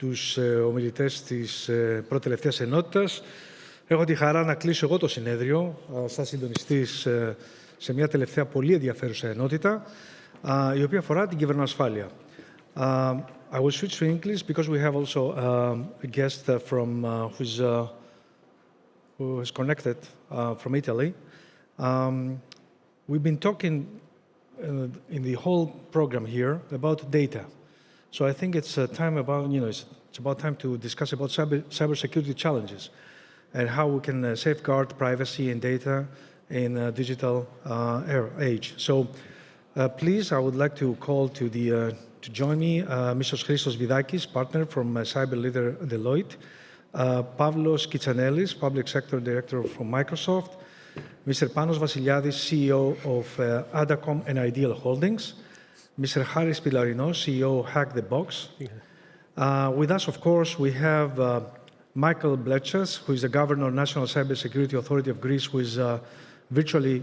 τους ομιλητές της πρώτη-τελευταίας ενότητας. Έχω τη χαρά να κλείσω εγώ το συνέδριο, σαν συντονιστής σε μια τελευταία πολύ ενδιαφέρουσα ενότητα, η οποία αφορά την κυβερνοασφάλεια. I will switch to English because we have also a guest who is connected from Italy. We've been talking in the whole program here about data. So I think it's it's about time to discuss about cybersecurity challenges and how we can safeguard privacy and data in a digital age. So please, I would like to call to join me, Mr. Christos Vidakis, partner from cyber leader Deloitte, Pavlos Kitsanelis, public sector director from Microsoft, Mr. Panos Vassiliadis, CEO of Adacom and Ideal Holdings, Mr. Pylarinos, CEO of Hack the Box. With us, of course, we have Michail Bletsas, who is the governor of National Cybersecurity Authority of Greece, who is virtually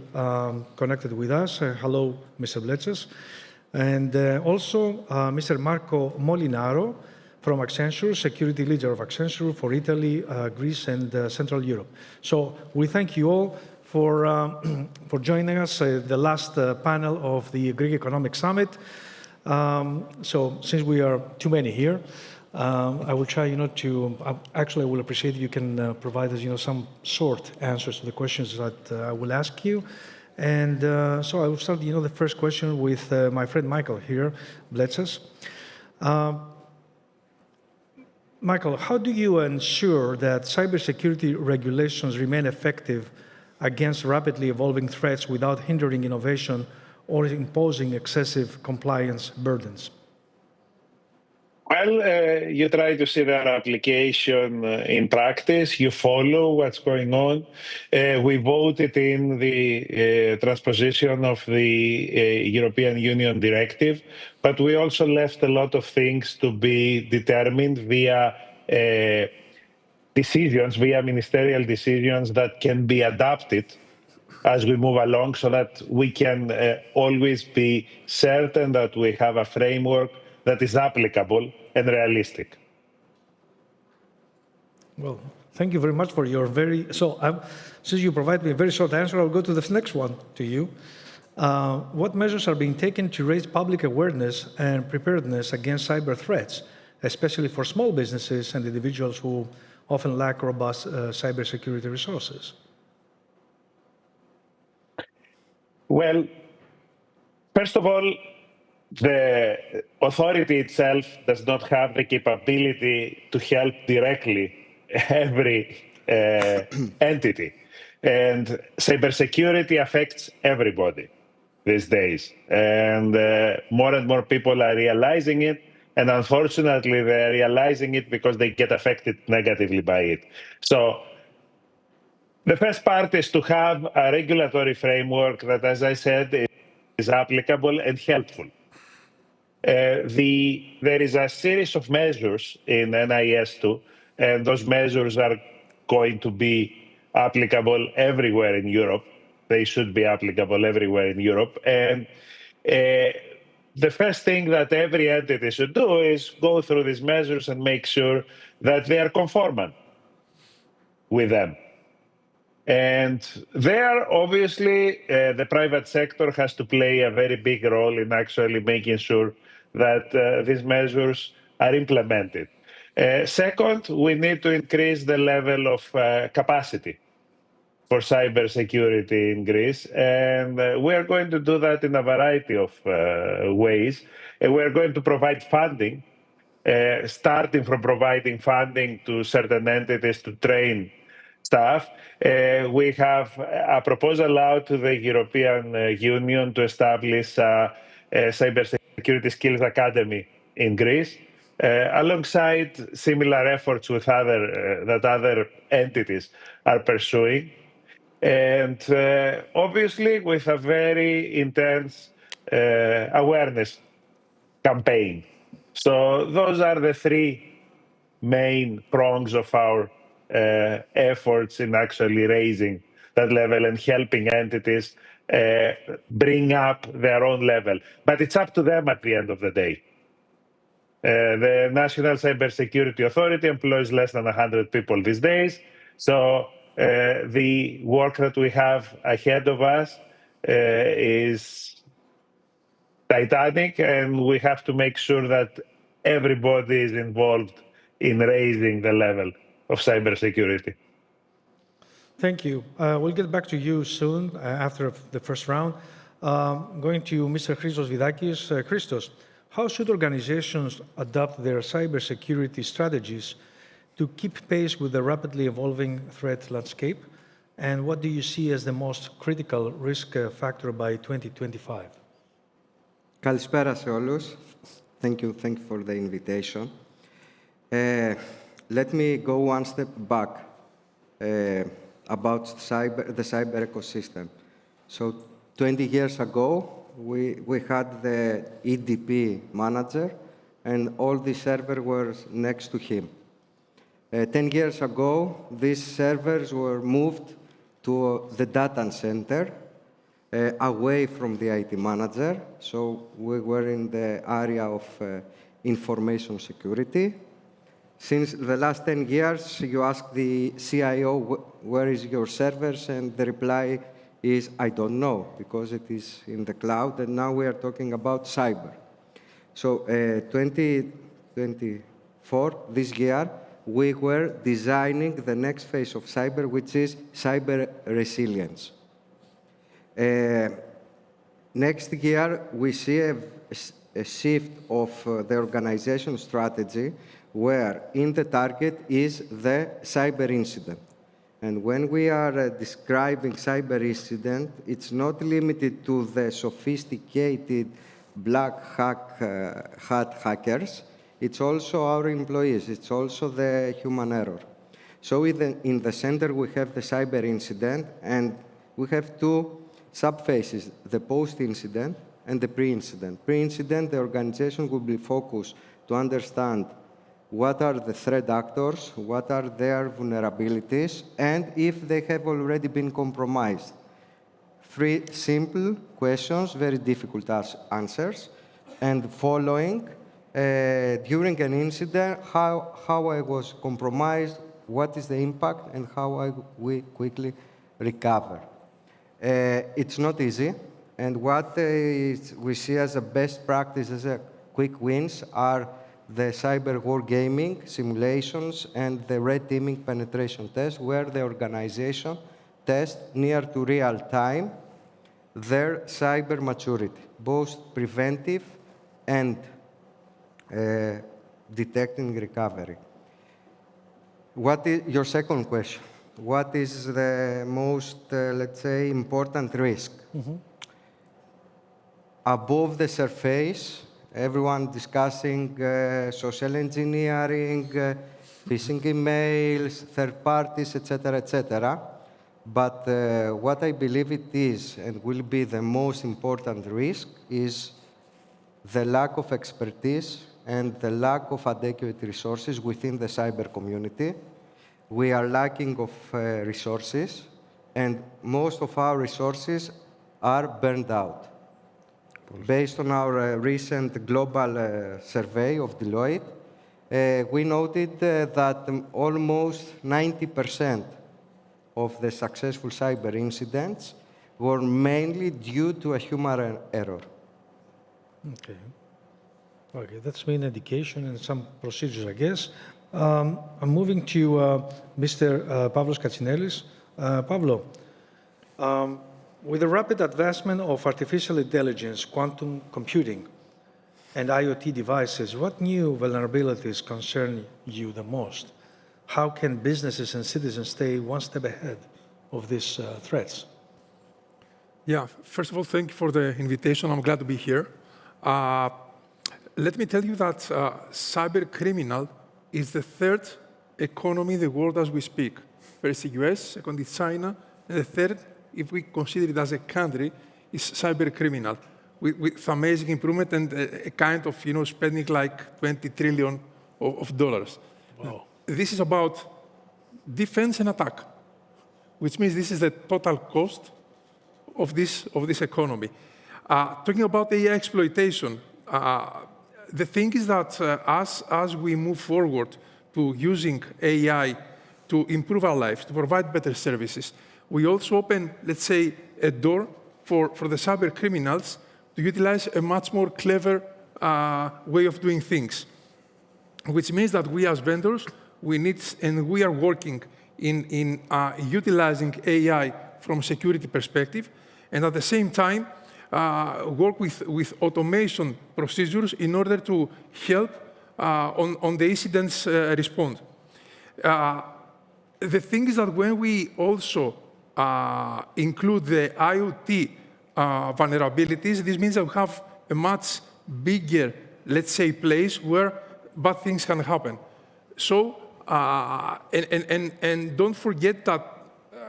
connected with us. Hello, Mr. Bletsas. And also Mr. Molinaro from Accenture, security leader of Accenture for Italy, Greece, and Central Europe. So we thank you all for joining us at the last panel of the Greek Economic Summit. So since we are too many here, I will try, actually, I will appreciate if you can provide us, some short answers to the questions that I will ask you. And so I will start, the first question with my friend Michail here, Bletsas. Michail, how do you ensure that cybersecurity regulations remain effective against rapidly evolving threats without hindering innovation or imposing excessive compliance burdens? Well, you try to see their application in practice. You follow what's going on. We voted in the transposition of the European Union directive, but we also left a lot of things to be determined via ministerial decisions that can be adapted as we move along, so that we can always be certain that we have a framework that is applicable and realistic. Well, thank you very much for your since you provide me a very short answer, I'll go to the next one to you. What measures are being taken to raise public awareness and preparedness against cyber threats, especially for small businesses and individuals who often lack robust cybersecurity resources? Well, first of all, the authority itself does not have the capability to help directly every entity. And cybersecurity affects everybody these days. And more people are realizing it. And unfortunately, they're realizing it because they get affected negatively by it. So the first part is to have a regulatory framework that, as I said, is applicable and helpful. There is a series of measures in NIS2, and those measures are going to be applicable everywhere in Europe. They should be applicable everywhere in Europe. And the first thing that every entity should do is go through these measures and make sure that they are conformant with them. And there, obviously, the private sector has to play a very big role in actually making sure that these measures are implemented. Second, we need to increase the level of capacity for cybersecurity in Greece. And we are going to do that in a variety of ways. And we are going to provide funding, starting from providing funding to certain entities to train staff. We have a proposal out to the European Union to establish a Cybersecurity Skills Academy in Greece, alongside similar efforts with other entities are pursuing. And obviously with a very intense awareness campaign. So those are the three main prongs of our efforts in actually raising that level and helping entities bring up their own level. But it's up to them at the end of the day. The National Cybersecurity Authority employs less than 100 people these days. So the work that we have ahead of us is titanic, and we have to make sure that everybody is involved in raising the level of cybersecurity. Thank you. We'll get back to you soon after the first round. Going to Mr. Christos Vidakis. Christos, how should organizations adopt their cybersecurity strategies to keep pace with the rapidly evolving threat landscape? And what do you see as the most critical risk factor by 2025? Καλησπέρα σε όλους. Thank you for the invitation. Let me go one step back about the cyber ecosystem. So 20 years ago, we had the EDP manager, and all the servers were next to him. 10 years ago, these servers were moved to the data center, away from the IT manager. So we were in the area of information security. Since the last 10 years, you ask the CIO, where is your servers? And the reply is, I don't know, because it is in the cloud. And now we are talking about cyber. So 2024, this year, we were designing the next phase of cyber, which is cyber resilience. Next year, we see a shift of the organization strategy, where in the target is the cyber incident. And when we are describing cyber incident, it's not limited to the sophisticated black hat hackers. It's also our employees. It's also the human error. So in the center, we have the cyber incident, and we have two subphases, the post-incident and the pre-incident. Pre-incident, the organization will be focused to understand what are the threat actors, what are their vulnerabilities, and if they have already been compromised. 3 simple questions, very difficult answers, and following, during an incident, how I was compromised, what is the impact, and how we quickly recover. It's not easy, and what we see as a best practice, as a quick wins, are the cyber wargaming simulations and the red teaming penetration test, where the organization tests near to real time their cyber maturity, both preventive and detecting recovery. What is your second question? What is the most, let's say, important risk? Above the surface, everyone discussing social engineering, phishing emails, third parties, etc., etc. But what I believe it is and will be the most important risk is the lack of expertise and the lack of adequate resources within the cyber community. We are lacking of resources, and most of our resources are burned out. Based on our recent global survey of Deloitte, we noted that almost 90% of the successful cyber incidents were mainly due to a human error. Okay. Okay, that's main education and some procedures, I guess. I'm moving to Mr. Pavlos Kitsanelis. Pavlo, with the rapid advancement of artificial intelligence, quantum computing, and IoT devices, what new vulnerabilities concern you the most? How can businesses and citizens stay one step ahead of these threats? Yeah, first of all, thank you for the invitation. I'm glad to be here. Let me tell you that cyber criminal is the third economy in the world as we speak. First is the US, second is China, and the third, if we consider it as a country, is cyber criminal, with amazing improvement and a kind of, spending like $20 trillion of dollars. Wow. This is about defense and attack, which means this is the total cost of this economy. Talking about AI exploitation, the thing is that as we move forward to using AI to improve our lives, to provide better services, we also open, let's say, a door for the cyber criminals to utilize a much more clever way of doing things, which means that we as vendors, we are working in utilizing AI from a security perspective, and at the same time, work with automation procedures in order to help on the incidents respond. The thing is that when we also include the IoT vulnerabilities, this means that we have a much bigger, let's say, place where bad things can happen. So, and don't forget that,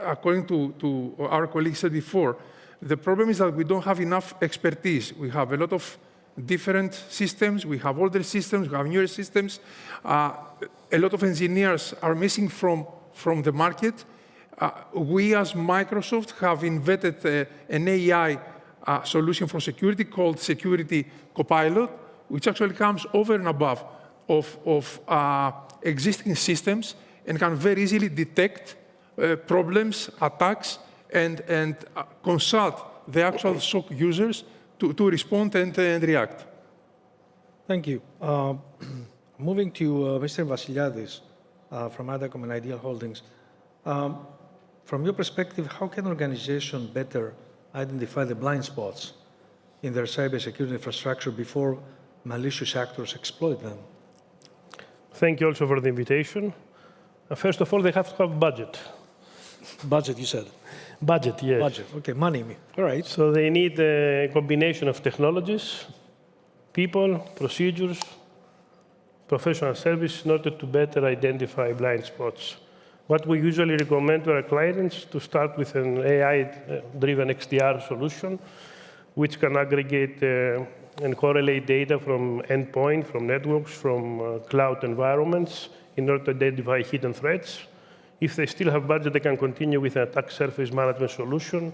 according to our colleagues said before, the problem is that we don't have enough expertise. We have a lot of different systems. We have older systems. We have newer systems. A lot of engineers are missing from the market. We, as Microsoft, have invented an AI solution for security called Security Copilot, which actually comes over and above of existing systems and can very easily detect problems, attacks, and consult the actual SOC users to respond and react. Thank you. Moving to Mr. Vassiliadis from Adacom and Ideal Holdings. From your perspective, how can organizations better identify the blind spots in their cybersecurity infrastructure before malicious actors exploit them? Thank you also for the invitation. First of all, they have to have budget. Budget, you said? Budget, yes. Budget, okay, money. All right. So they need a combination of technologies, people, procedures, professional service in order to better identify blind spots. What we usually recommend to our clients to start with an AI-driven XDR solution, which can aggregate and correlate data from endpoint, from networks, from cloud environments in order to identify hidden threats. If they still have budget, they can continue with an attack surface management solution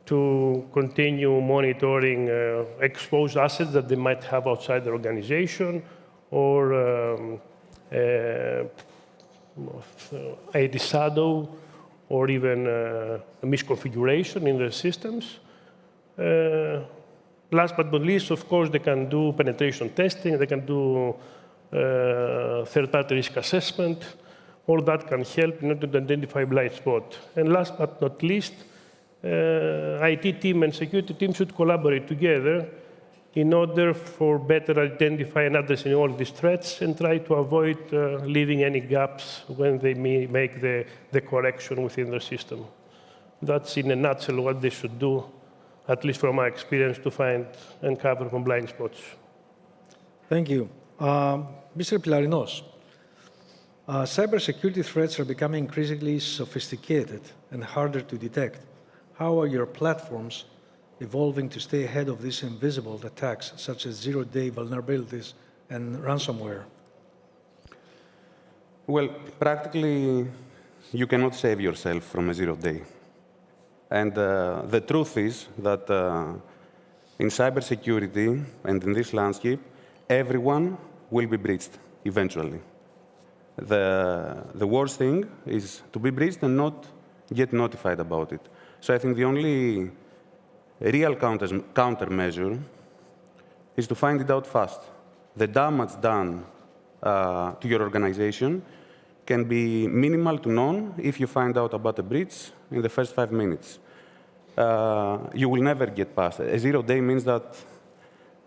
to continue monitoring exposed assets that they might have outside the organization, or a shadow, or even a misconfiguration in their systems. Last but not least, of course, they can do penetration testing, they can do third-party risk assessment. All that can help in order to identify blind spot. And last but not least, IT team and security team should collaborate together in order for better identify and addressing all these threats and try to avoid leaving any gaps when they may make the correction within their system. That's in a nutshell what they should do, at least from my experience, to find and cover from blind spots. Thank you. Mr. Pylarinos, cybersecurity threats are becoming increasingly sophisticated and harder to detect. How are your platforms evolving to stay ahead of these invisible attacks, such as zero-day vulnerabilities and ransomware? Well, practically, you cannot save yourself from a zero-day. And the truth is that in cybersecurity and in this landscape, everyone will be breached eventually. The worst thing is to be breached and not get notified about it. So I think the only real countermeasure is to find it out fast. The damage done to your organization can be minimal to none if you find out about a breach in the first 5 minutes. You will never get past it. A zero-day means that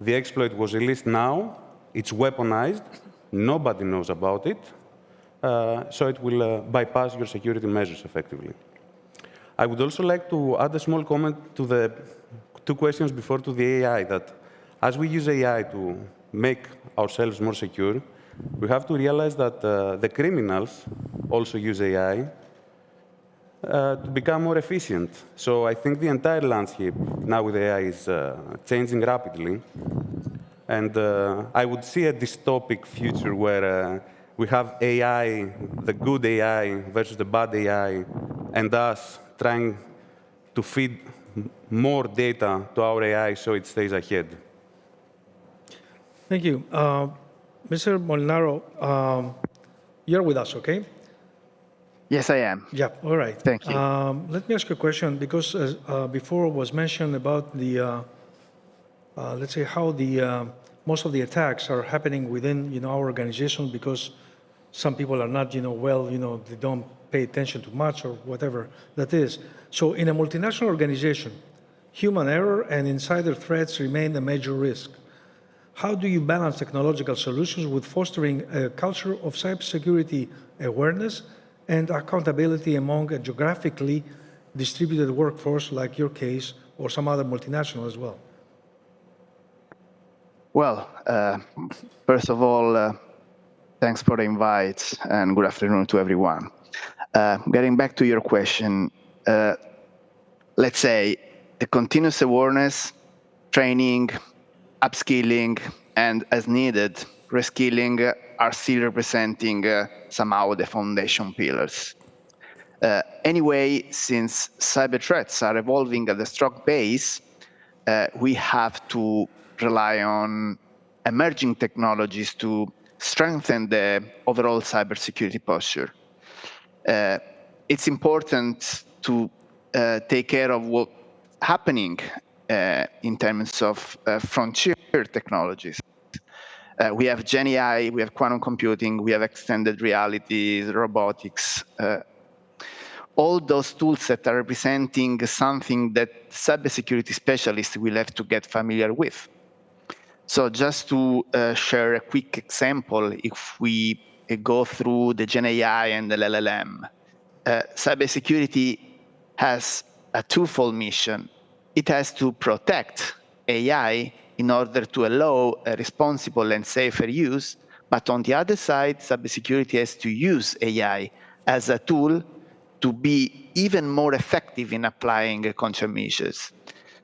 the exploit was released now, it's weaponized, nobody knows about it, so it will bypass your security measures effectively. I would also like to add a small comment to the 2 questions before to the AI, that as we use AI to make ourselves more secure, we have to realize that the criminals also use AI to become more efficient. So I think the entire landscape now with AI is changing rapidly. And I would see a dystopic future where we have AI, the good AI versus the bad AI, and us trying to feed more data to our AI so it stays ahead. Thank you. Mr. Molinaro, you're with us, okay? Yes, I am. Yeah, all right. Thank you. Let me ask you a question, because before was mentioned about the, let's say, how the most of the attacks are happening within, our organization, because some people are not, well, they don't pay attention to much or whatever that is. So in a multinational organization, human error and insider threats remain a major risk. How do you balance technological solutions with fostering a culture of cybersecurity awareness and accountability among a geographically distributed workforce like your case or some other multinational as well? Well, first of all, thanks for the invite and good afternoon to everyone. Getting back to your question, let's say the continuous awareness, training, upskilling, and as needed, reskilling are still representing somehow the foundation pillars. Anyway, since cyber threats are evolving at a strong pace, we have to rely on emerging technologies to strengthen the overall cybersecurity posture. It's important to take care of what's happening in terms of frontier technologies. We have Gen AI, we have quantum computing, we have extended reality, robotics, all those tools that are representing something that cybersecurity specialists will have to get familiar with. So just to share a quick example, if we go through the Gen AI and the LLM, cybersecurity has a twofold mission. It has to protect AI in order to allow a responsible and safer use, but on the other side, cybersecurity has to use AI as a tool to be even more effective in applying countermeasures.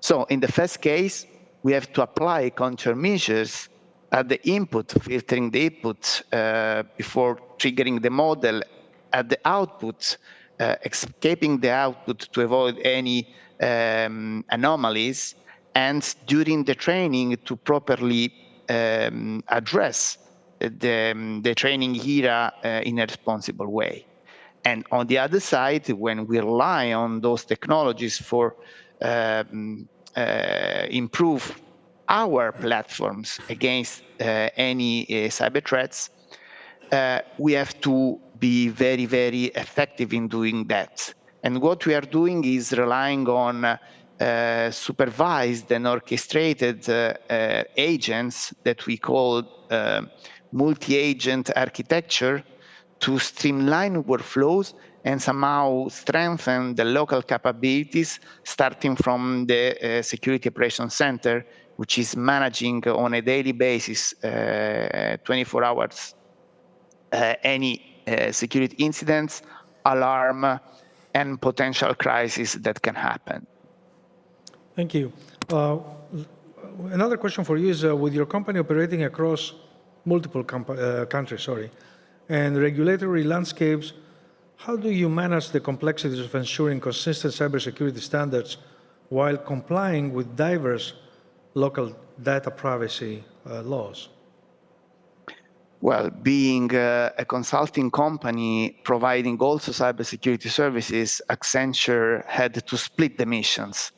So in the first case, we have to apply countermeasures at the input, filtering the input before triggering the model, at the output, escaping the output to avoid any anomalies, and during the training to properly address the training era in a responsible way. And on the other side, when we rely on those technologies for improve our platforms against any cyber threats, we have to be very, very effective in doing that. And what we are doing is relying on supervised and orchestrated agents that we call multi-agent architecture to streamline workflows and somehow strengthen the local capabilities, starting from the Security Operations Center, which is managing on a daily basis, 24 hours, any security incidents, alarm, and potential crisis that can happen. Thank you. Another question for you is, with your company operating across multiple countries, and regulatory landscapes, how do you manage the complexities of ensuring consistent cybersecurity standards while complying with diverse local data privacy laws? Well, being a consulting company providing also cybersecurity services, Accenture had to split the missions.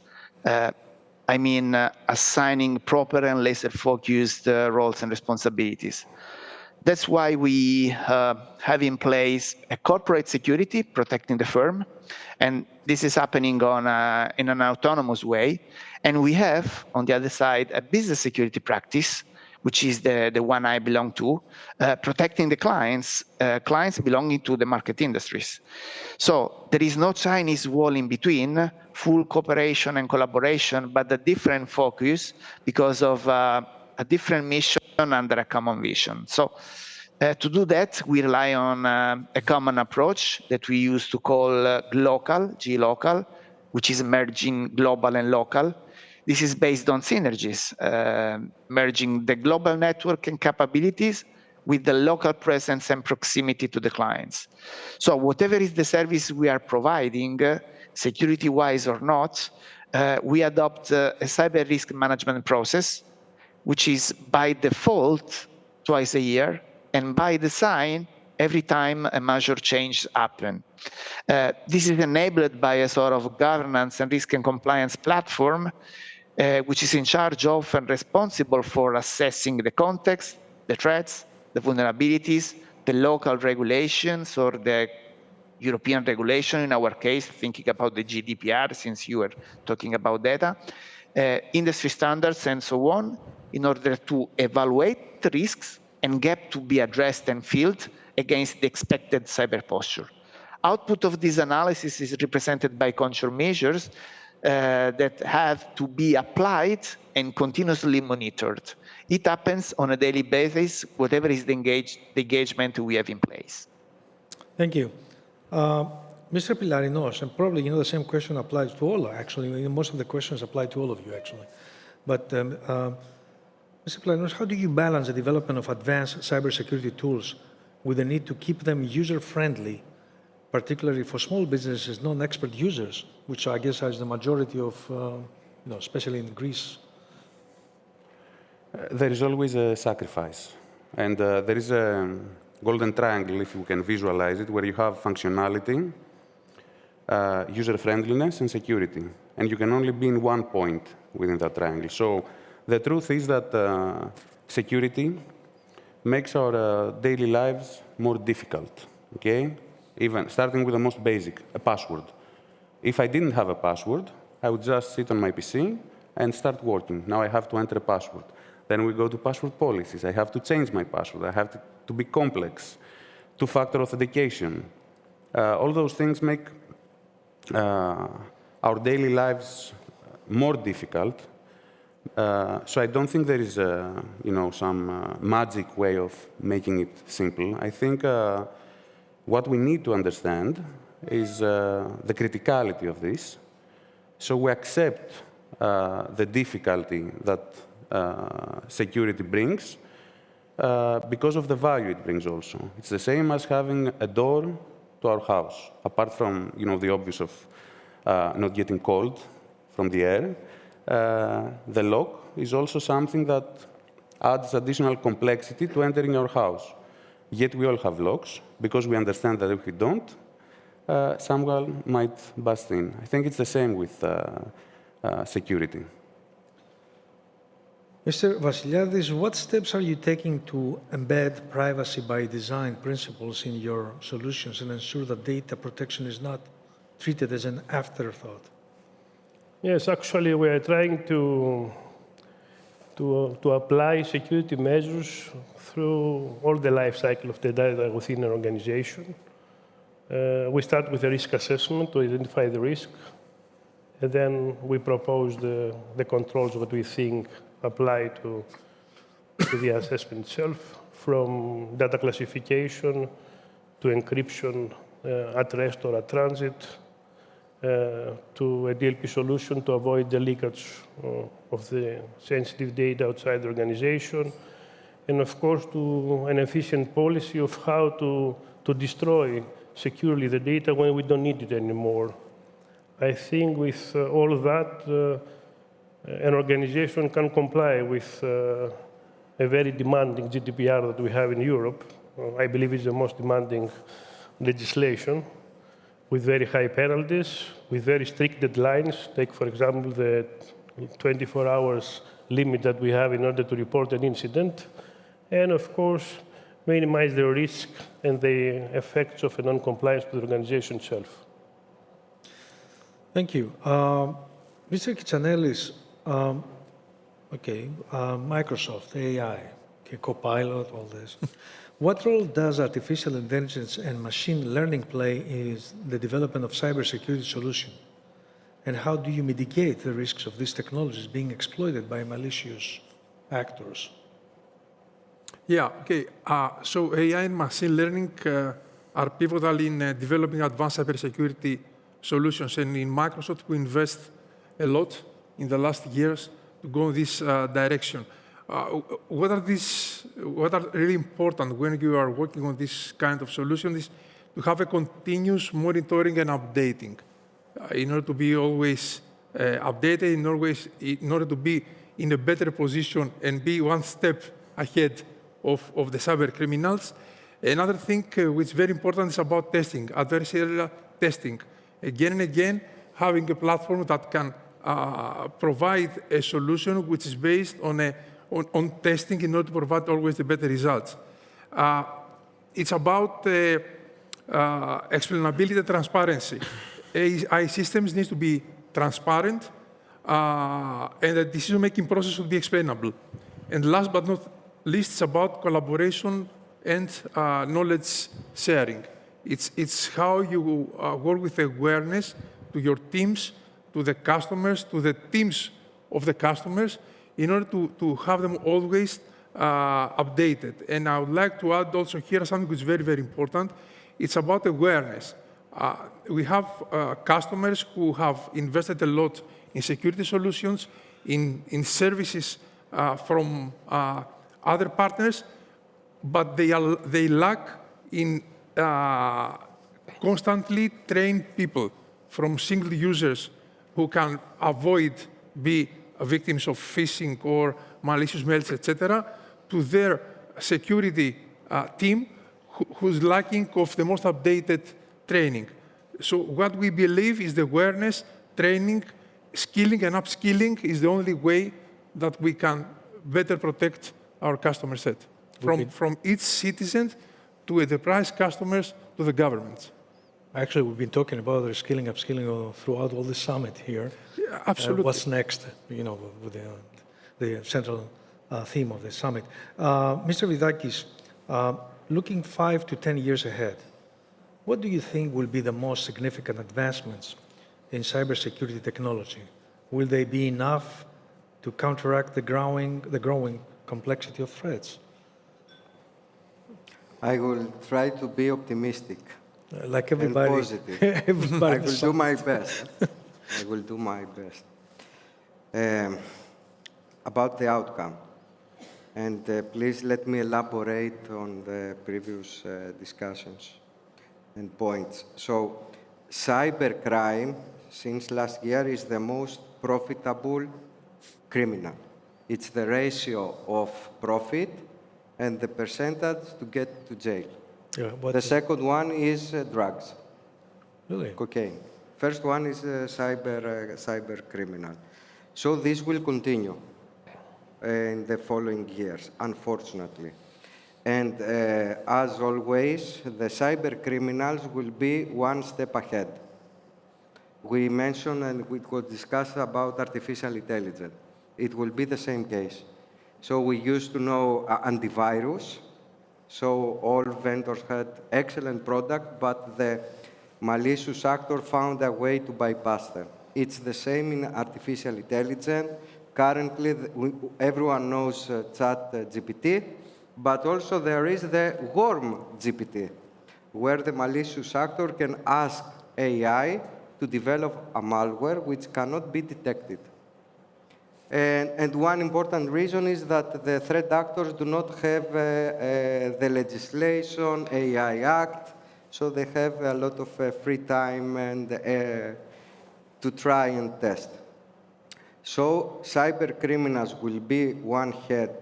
Assigning proper and laser-focused roles and responsibilities. That's why we have in place a corporate security protecting the firm, and this is happening in an autonomous way. And we have, on the other side, a business security practice, which is the one I belong to, protecting the clients belonging to the market industries. So there is no Chinese wall in between, full cooperation and collaboration, but a different focus because of a different mission under a common vision. So to do that, we rely on a common approach that we used to call G-local, which is merging global and local. This is based on synergies, merging the global network and capabilities with the local presence and proximity to the clients. So whatever is the service we are providing, security-wise or not, we adopt a cyber risk management process which is by default twice a year, and by design every time a major change happens. This is enabled by a sort of governance and risk and compliance platform, which is in charge of and responsible for assessing the context, the threats, the vulnerabilities, the local regulations or the European regulation, in our case, thinking about the GDPR, since you were talking about data, industry standards and so on, in order to evaluate the risks and gap to be addressed and filled against the expected cyber posture. Output of this analysis is represented by countermeasures that have to be applied and continuously monitored. It happens on a daily basis, whatever is the engagement we have in place. Thank you. Mr. Pylarinos, and probably the same question applies to all, actually. Most of the questions apply to all of you, actually. But Mr. Pylarinos, how do you balance the development of advanced cybersecurity tools with the need to keep them user-friendly, particularly for small businesses, non-expert users, which I guess is the majority of, especially in Greece? There is always a sacrifice. And there is a golden triangle, if you can visualize it, where you have functionality, user-friendliness, and security. And you can only be in one point within that triangle. So the truth is that security makes our daily lives more difficult, okay? Even starting with the most basic, a password. If I didn't have a password, I would just sit on my PC and start working. Now I have to enter a password. Then we go to password policies. I have to change my password. I have to be complex. Two-factor authentication. All those things make our daily lives more difficult. So I don't think there is some magic way of making it simple. I think what we need to understand is the criticality of this. So we accept the difficulty that security brings because of the value it brings also. It's the same as having a door to our house. Apart from the obvious of not getting cold from the air, the lock is also something that adds additional complexity to entering our house. Yet we all have locks, because we understand that if we don't, someone might bust in. I think it's the same with security. Mr. Vassiliadis, what steps are you taking to embed privacy by design principles in your solutions and ensure that data protection is not treated as an afterthought? Yes, actually, we are trying to apply security measures through all the life cycle of the data within an organization. We start with a risk assessment to identify the risk, and then we propose the controls that we think apply to the assessment itself, from data classification to encryption at rest or at transit, to a DLP solution to avoid the leakage of the sensitive data outside the organization, and of course to an efficient policy of how to destroy securely the data when we don't need it anymore. I think with all of that, an organization can comply with a very demanding GDPR that we have in Europe. I believe it's the most demanding legislation, with very high penalties, with very strict deadlines. Take, for example, the 24 hours limit that we have in order to report an incident. And of course, minimize the risk and the effects of a non-compliance to the organization itself. Thank you. Mr. Kitsanelis, Microsoft, AI, Copilot, all this. What role does artificial intelligence and machine learning play in the development of cybersecurity solution? And how do you mitigate the risks of these technologies being exploited by malicious actors? Yeah, okay. So AI and machine learning are pivotal in developing advanced cybersecurity solutions. And in Microsoft, we invest a lot in the last years to go in this direction. What are really important when you are working on this kind of solution is to have a continuous monitoring and updating in order to be always updated, in order to be in a better position and be one step ahead of the cyber criminals. Another thing which is very important is about testing, adversarial testing. Again and again, having a platform that can provide a solution which is based on testing in order to provide always the better results. It's about explainability and transparency. AI systems need to be transparent, and the decision-making process should be explainable. And last but not least, it's about collaboration and knowledge sharing. It's how you work with awareness to your teams, to the customers, to the teams of the customers, in order to have them always updated. And I would like to add also here something which is very, very important. It's about awareness. We have customers who have invested a lot in security solutions, in services from other partners, but they lack in constantly trained people, from single users who can avoid be victims of phishing or malicious mails, etc., to their security team who's lacking of the most updated training. So what we believe is the awareness, training, skilling and upskilling is the only way that we can better protect our customer set, from each citizen to enterprise customers to the governments. Actually, we've been talking about reskilling, upskilling throughout all the summit here. Yeah, absolutely. What's next, with the central theme of the summit. Mr. Vidakis, looking 5 to 10 years ahead, what do you think will be the most significant advancements in cybersecurity technology? Will they be enough to counteract the growing complexity of threats? I will try to be optimistic. Like everybody. And positive. Everybody I will do my best. I will do my best. About the outcome. And please let me elaborate on the previous discussions and points. So, cybercrime, since last year, is the most profitable criminal. It's the ratio of profit and the percentage to get to jail. Yeah, the second one is drugs. Really? Cocaine. First one is cyber criminal. So this will continue in the following years, unfortunately. And as always, the cyber criminals will be one step ahead. We mentioned and we could discuss about artificial intelligence. It will be the same case. So we used to know antivirus. So all vendors had excellent product, but the malicious actor found a way to bypass them. It's the same in artificial intelligence. Currently, everyone knows ChatGPT, but also there is the warm GPT, where the malicious actor can ask AI to develop a malware which cannot be detected. And one important reason is that the threat actors do not have the legislation, AI Act, so they have a lot of free time and to try and test. So cyber criminals will be one head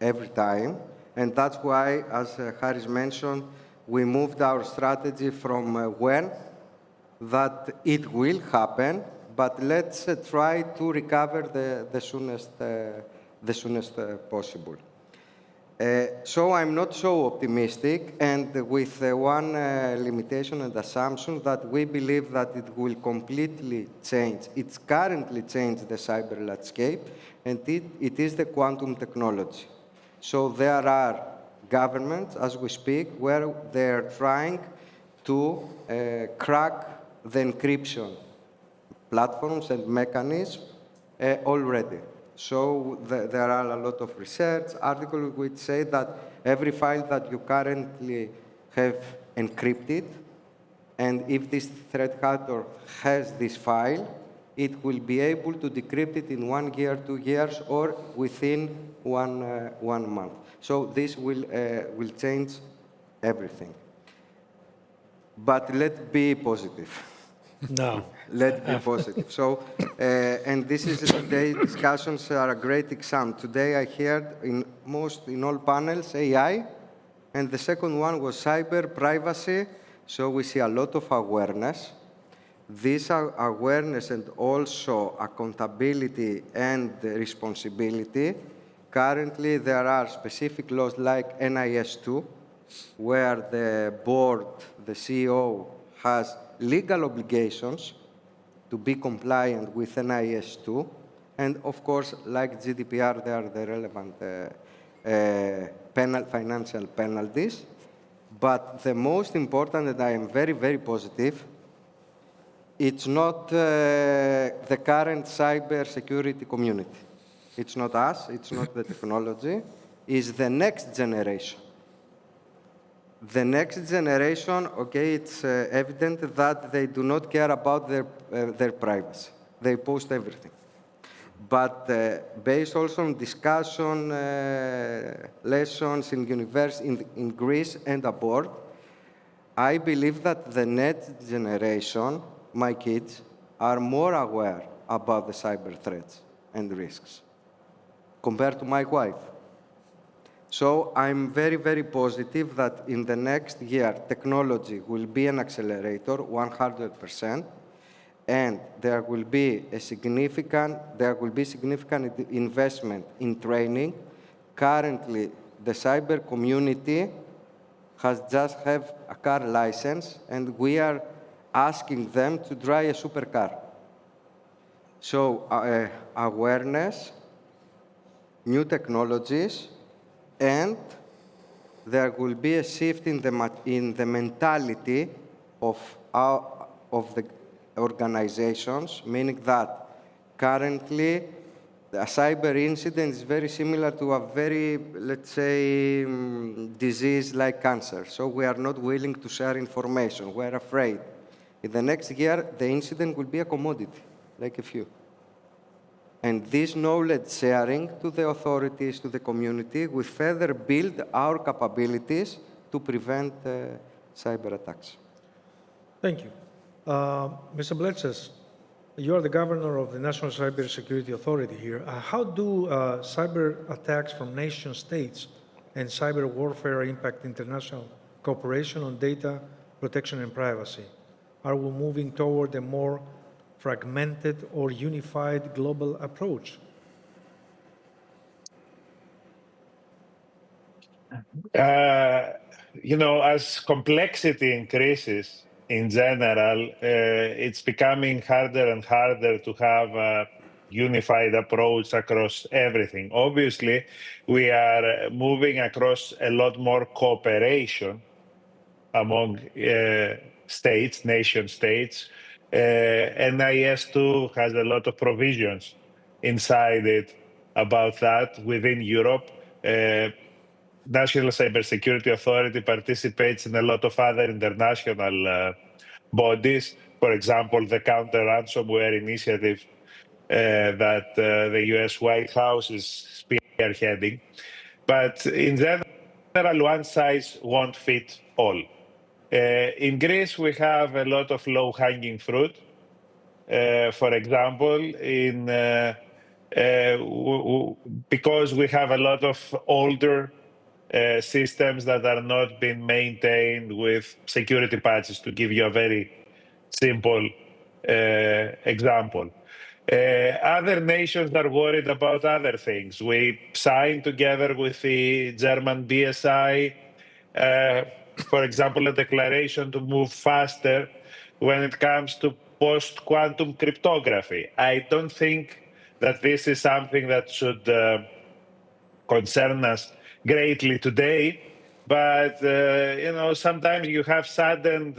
every time, and that's why, as Harris mentioned, we moved our strategy from when that it will happen, but let's try to recover the soonest possible. So I'm not so optimistic, and with one limitation and assumption that we believe that it will completely change. It's currently changed the cyber landscape, and it is the quantum technology. So there are governments, as we speak, where they're trying to crack the encryption platforms and mechanisms already. So there are a lot of research articles which say that every file that you currently have encrypted, and if this threat actor has this file, it will be able to decrypt it in 1 year, 2 years, or within one month. So this will change everything. But let's be positive. No. Let's be positive. So, and this is today's discussions are a great example. Today I heard in all panels AI, and the second one was cyber privacy. So we see a lot of awareness. This awareness and also accountability and responsibility. Currently, there are specific laws like NIS2, where the board, the CEO, has legal obligations to be compliant with NIS2. And of course, like GDPR, there are the relevant financial penalties. But the most important, and I am very, very positive, it's not the current cybersecurity community. It's not us, it's not the technology, it's the next generation. The next generation, okay, it's evident that they do not care about their privacy. They post everything. But based also on discussion, lessons in university, in Greece and abroad, I believe that the next generation, my kids, are more aware about the cyber threats and risks compared to my wife. So I'm very, very positive that in the next year, technology will be an accelerator, 100%, and there will be significant investment in training. Currently, the cyber community has just have a car license, and we are asking them to drive a supercar. So awareness, new technologies, and there will be a shift in the mentality of the organizations, meaning that currently a cyber incident is very similar to a very, let's say, disease like cancer. So we are not willing to share information. We're afraid. In the next year, the incident will be a commodity, like a few. And this knowledge sharing to the authorities, to the community, will further build our capabilities to prevent cyber attacks. Thank you. Mr. Bletsas, you are the governor of the National Cybersecurity Authority here. How do cyber attacks from nation states and cyber warfare impact international cooperation on data protection and privacy? Are we moving toward a more fragmented or unified global approach? As complexity increases in general, it's becoming harder and harder to have a unified approach across everything. Obviously, we are moving across a lot more cooperation among states, nation states. NIS2 has a lot of provisions inside it about that within Europe. National Cybersecurity Authority participates in a lot of other international bodies. For example, the counter-ransomware initiative that the US White House is spearheading. But in general, one size won't fit all. In Greece, we have a lot of low-hanging fruit. For example, because we have a lot of older systems that are not being maintained with security patches, to give you a very simple example. Other nations are worried about other things. We signed together with the German BSI, for example, a declaration to move faster when it comes to post-quantum cryptography. I don't think that this is something that should concern us greatly today, but sometimes you have sudden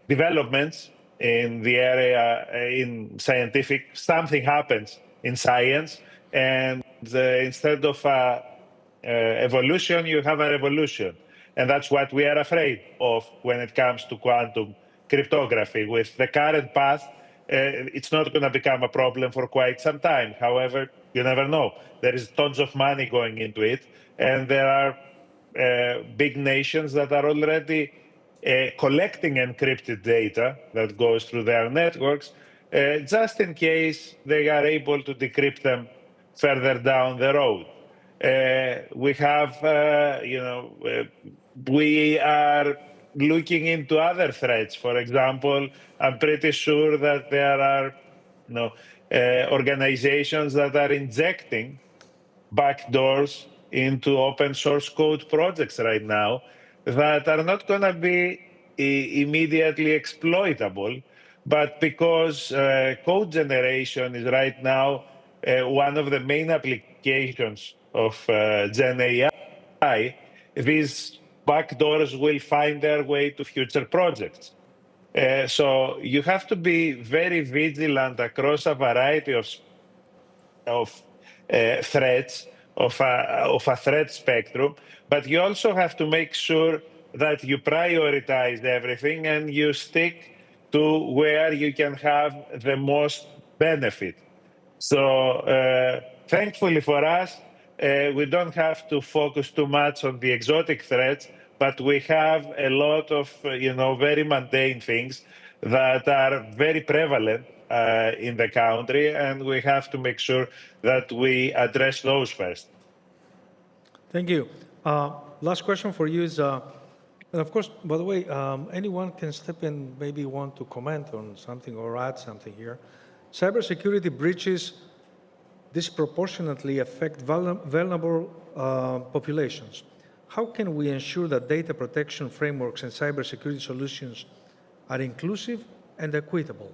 developments in the area in scientific. Something happens in science, and instead of evolution, you have a revolution, and that's what we are afraid of when it comes to quantum cryptography. With the current path, it's not going to become a problem for quite some time. However, you never know. There is tons of money going into it, and there are big nations that are already collecting encrypted data that goes through their networks, just in case they are able to decrypt them further down the road. We have, we are looking into other threats. For example, I'm pretty sure that there are organizations that are injecting backdoors into open source code projects right now that are not going to be immediately exploitable, but because code generation is right now one of the main applications of Gen AI, these backdoors will find their way to future projects. So you have to be very vigilant across a variety of threats, of a threat spectrum, but you also have to make sure that you prioritize everything and you stick to where you can have the most benefit. So thankfully for us, we don't have to focus too much on the exotic threats, but we have a lot of very mundane things that are very prevalent in the country, and we have to make sure that we address those first. Thank you. Last question for you is, and of course, by the way, anyone can step in, maybe want to comment on something or add something here. Cybersecurity breaches disproportionately affect vulnerable populations. How can we ensure that data protection frameworks and cybersecurity solutions are inclusive and equitable?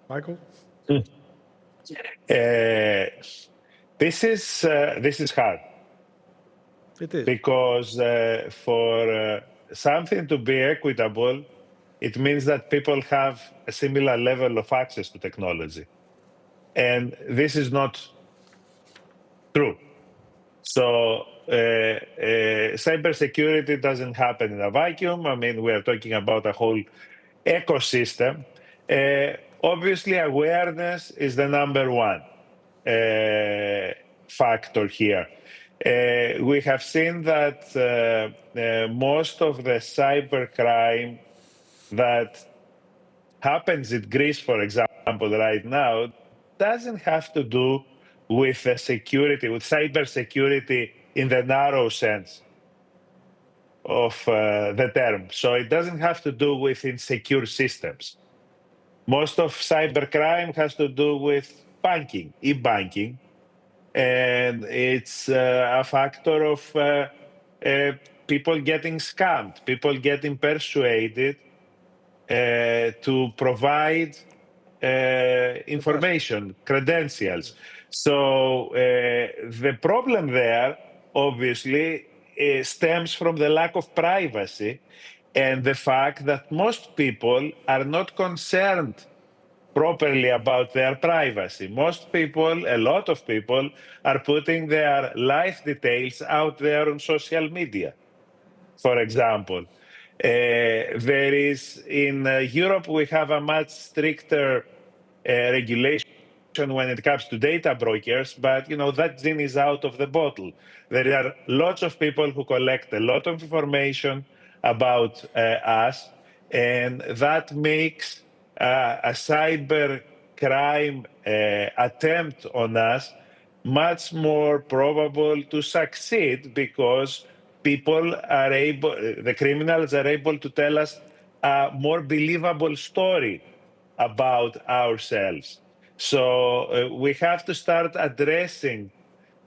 Michael? This is hard. It is. Because for something to be equitable, it means that people have a similar level of access to technology. And this is not true. So cybersecurity doesn't happen in a vacuum. I mean, we are talking about a whole ecosystem. Obviously, awareness is the number one factor here. We have seen that most of the cybercrime that happens in Greece, for example, right now, doesn't have to do with security, with cybersecurity in the narrow sense of the term. So it doesn't have to do with insecure systems. Most of cybercrime has to do with banking, e-banking, and it's a factor of people getting scammed, people getting persuaded to provide information, credentials. So the problem there, obviously, stems from the lack of privacy and the fact that most people are not concerned properly about their privacy. Most people, a lot of people, are putting their life details out there on social media, for example. There is, in Europe, we have a much stricter regulation when it comes to data brokers, but that genie is out of the bottle. There are lots of people who collect a lot of information about us, and that makes a cyber crime attempt on us much more probable to succeed, because people are able, the criminals are able to tell us a more believable story about ourselves. So we have to start addressing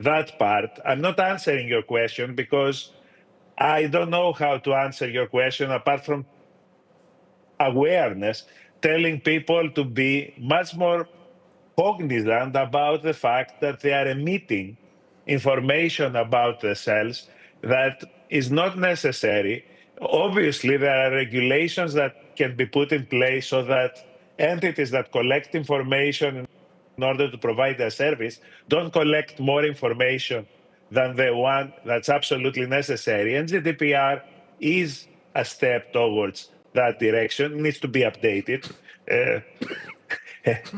that part. I'm not answering your question because I don't know how to answer your question apart from awareness, telling people to be much more cognizant about the fact that they are emitting information about themselves that is not necessary. Obviously, there are regulations that can be put in place so that entities that collect information in order to provide a service don't collect more information than the one that's absolutely necessary. And GDPR is a step towards that direction. It needs to be updated.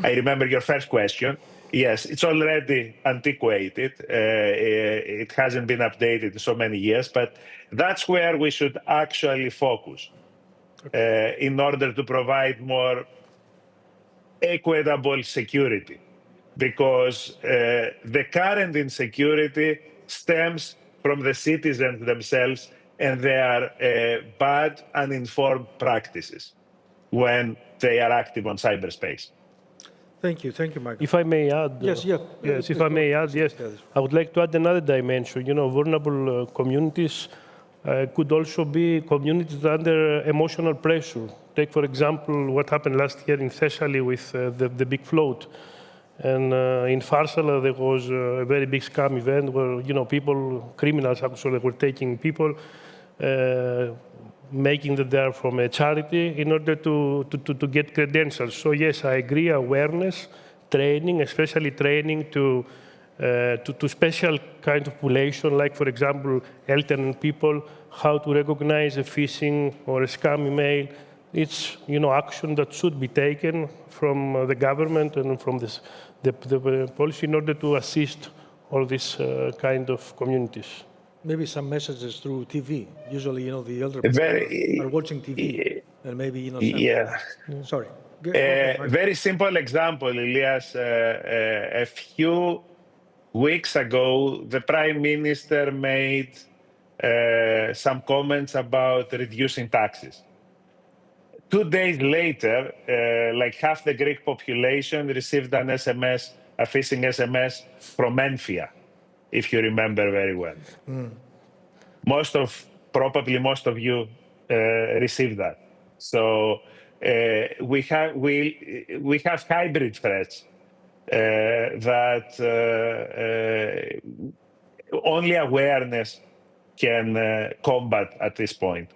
I remember your first question. Yes, it's already antiquated. It hasn't been updated in so many years, but that's where we should actually focus in order to provide more equitable security. Because the current insecurity stems from the citizens themselves and their bad, uninformed practices when they are active on cyberspace. Thank you, Michael. If I may add, Yes, if I may add, yes, I would like to add another dimension. Vulnerable communities could also be communities under emotional pressure. Take, for example, what happened last year in Thessaly with the big float. And in Farsala, there was a very big scam event where, criminals actually were taking people, making them there from a charity in order to get credentials. So yes, I agree, awareness, training, especially training to special kind of population, like for example, elderly people, how to recognize a phishing or a scam email. It's action that should be taken from the government and from the policy in order to assist all these kind of communities. Maybe some messages through TV. Usually, the elder people are watching TV, and maybe Yeah. Sorry. Very simple example, Elias. A few weeks ago, the Prime Minister made some comments about reducing taxes. 2 days later, like half the Greek population received an SMS, a phishing SMS from Enfia, if you remember very well. Probably most of you received that. So we have hybrid threats that only awareness can combat at this point.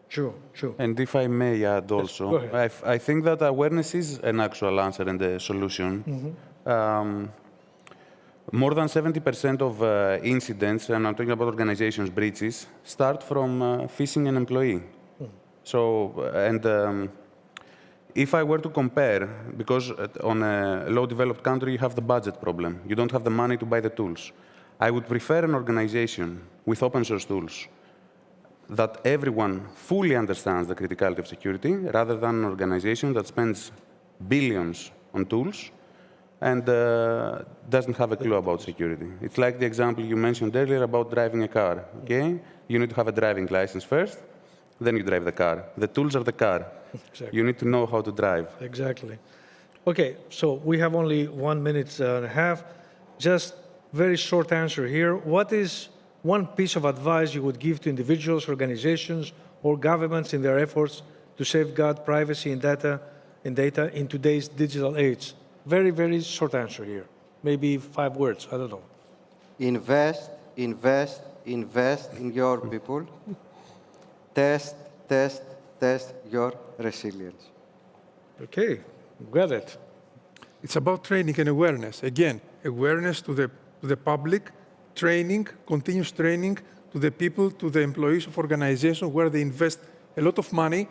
Sure. And if I may add also, go ahead. I think that awareness is an actual answer and a solution. More than 70% of incidents, and I'm talking about organizations breaches, start from phishing an employee. So, and if I were to compare, because on a low-developed country, you have the budget problem. You don't have the money to buy the tools. I would prefer an organization with open-source tools that everyone fully understands the criticality of security, rather than an organization that spends billions on tools and doesn't have a clue about security. It's like the example you mentioned earlier about driving a car, okay? You need to have a driving license first, then you drive the car. The tools are the car. Exactly. You need to know how to drive. Exactly. Okay, so we have only 1 minute and a half. Just very short answer here. What is one piece of advice you would give to individuals, organizations, or governments in their efforts to safeguard privacy and data in today's digital age? Very, very short answer here. Maybe 5 words, I don't know. Invest in your people. Test your resilience. Okay, got it. It's about training and awareness. Again, awareness to the public, training, continuous training to the people, to the employees of organizations where they invest a lot of money,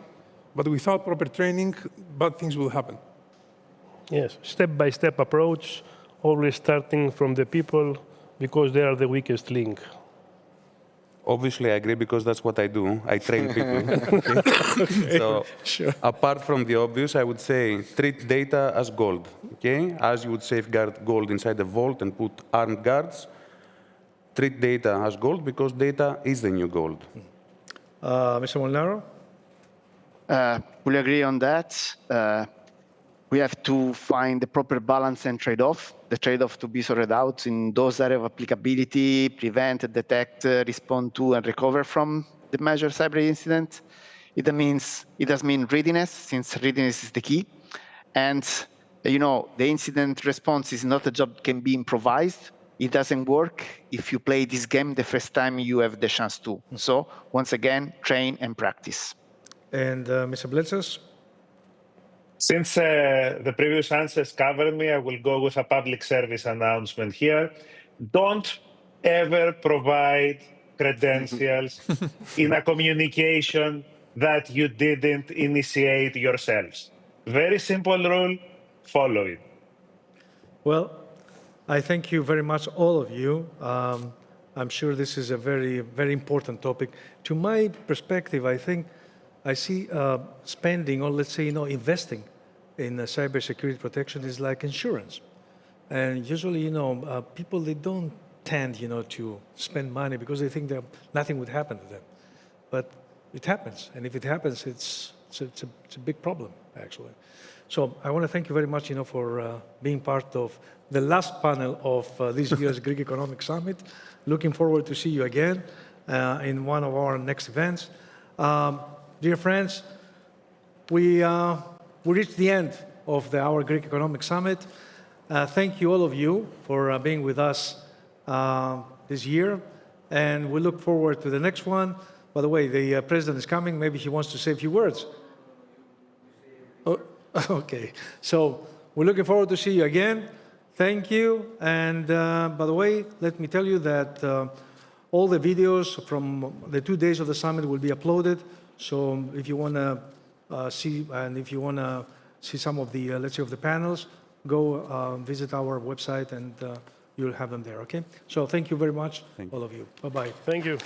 but without proper training, bad things will happen. Yes, step-by-step approach, always starting from the people, because they are the weakest link. Obviously, I agree, because that's what I do. I train people. Okay? So, Sure. apart from the obvious, I would say treat data as gold. Okay? As you would safeguard gold inside a vault and put armed guards, treat data as gold, because data is the new gold. Mr. Molinaro? We agree on that. We have to find the proper balance and trade-off. The trade-off to be sorted out in those areas of applicability, prevent, detect, respond to, and recover from the major cyber incident. It does mean readiness, since readiness is the key. And the incident response is not a job that can be improvised. It doesn't work if you play this game the first time you have the chance to. So once again, train and practice. And Mr. Bletsas? Since the previous answers covered me, I will go with a public service announcement here. Don't ever provide credentials in a communication that you didn't initiate yourselves. Very simple rule, follow it. Well, I thank you very much, all of you. I'm sure this is a very, very important topic. To my perspective, I think I see spending, or let's say, investing in cybersecurity protection is like insurance. And usually, people, they don't tend, to spend money because they think that nothing would happen to them. But it happens. And if it happens, it's a big problem, actually. So I want to thank you very much, for being part of the last panel of this year's Greek Economic Summit. Looking forward to see you again in one of our next events. Dear friends, we reached the end of our Greek Economic Summit. Thank you, all of you, for being with us this year. And we look forward to the next one. By the way, the president is coming. Maybe he wants to say a few words. Oh, okay. So we're looking forward to see you again. Thank you. And by the way, let me tell you that all the videos from the 2 days of the summit will be uploaded. So if you want to see, and if you want to see some of the, let's say, of the panels, go visit our website and you'll have them there, okay? So thank you very much, all of you. Bye-bye. Thank you.